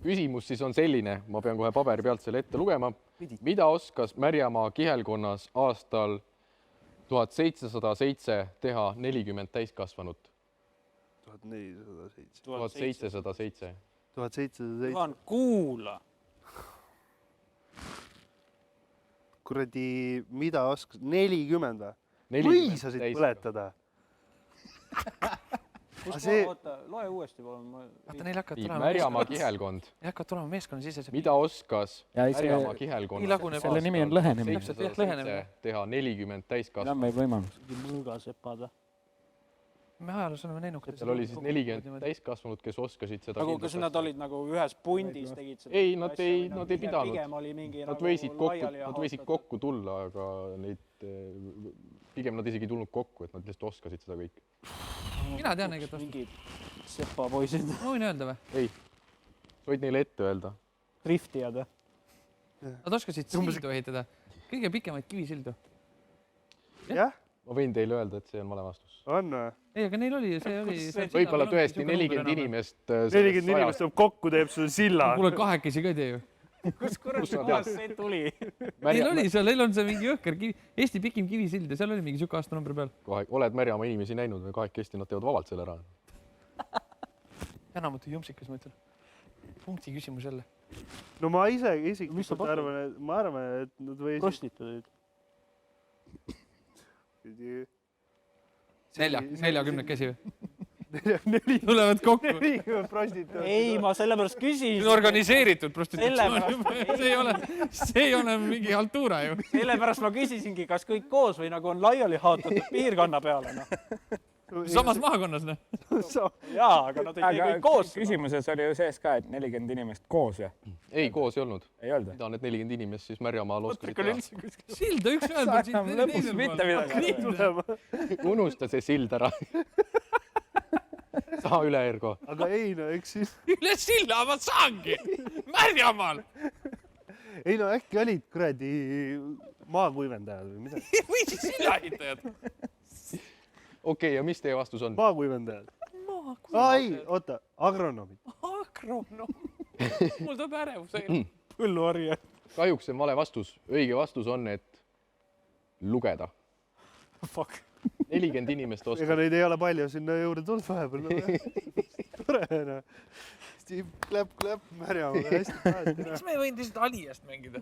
Küsimus siis on selline, ma pean kohe paberi pealt selle ette lugema. Mida oskas Märjamaa kihelkonnas aastal 1707 teha 40 täiskasvanut? 1707. Juhan, kuula. Kuradi, mida oskas? 40 või? Mõisasid põletada. Oota, loe uuesti palun. Vaata, neil hakkavad tulema Märjamaa kihelkond. Neil hakkavad tulema meeskonna sisesed. Mida oskas Märjamaa kihelkonnas selle nimi on lõhenemine. 1707 teha 40 täiskasvanut? Lämmeid võimalus. Mõõgasepad. Me ajaloos oleme näinud. Seal oli siis 40 täiskasvanut, kes oskasid seda Aga kas nad olid nagu ühes pundis tegid seda? Ei, nad ei pidanud. Pigem oli mingi Nad võisid kokku tulla, aga pigem nad isegi tulnud kokku, et nad lihtsalt oskasid seda kõik. Mina tean õiget oskust. Mingid sepapoisid. Ma võin öelda või? Ei, sa võid neile ette öelda. Driftijad või? Nad oskasid sildu ehitada. Kõige pikemaid kivisildu. Jah? Ma võin teile öelda, et see on vale vastus. On või? Ei, aga neil oli, see oli... Võib-olla tõesti 40 inimest... 40 inimest tuleb kokku, teeb seda silla. Kuule kahekesi ka tee ju. Kus kohas see tuli? Neil oli seal, neil on see mingi õhker Eesti pikim kivisild ja seal oli mingi süke aastanumbri peal. Oled Märjamaa inimesi näinud või kahekesti nad teevad vabalt selle ära? Tänamutu jumsikas, ma ütlen. Punkti küsimus jälle. No ma isiklikult arvan, et nad võisid... Prostituudid. 40 käsi või? 40 Tulevad kokku. prostituudid. Ei, ma sellepärast küsin. Organiseeritud prostitutsioon. See ei ole mingi haltuura ju. Sellepärast ma küsisingi, kas kõik koos või nagu on laiali haatatud piirkonna peale. Samas maakonnas, ne? Jaa, aga nad ei tee kõik koos. Küsimuses oli ju sees ka, et 40 inimest koos ju. Ei, koos ei olnud. Ei olnud. Mida need 40 inimest siis Märjamaal oskasid teha? Silda üks ühel pool siit. Lõpus mitte midagi. Unusta see sild ära. Saa üle, Ergo. Aga ei, no eks siis... Üle silla ma saangi! Märjamaal! Ei, no äkki olid kuradi maakuivendajad või midagi? Või siis sillahitajad? Okei, ja mis teie vastus on? Maakuivendajad. Ei, oota, agronoomid. Agronoom. Mul tuleb ärevus. Põlluarje. Kahjuks see on vale vastus. Õige vastus on, et lugeda. Fuck. 40 inimest oskab. Ega neid ei ole palju sinna juurde tulnud vahepeal. Tore, no. Steve, Klepp, Märjamaa. Hästi päät. Miks me ei võinud lihtsalt Aliast mängida?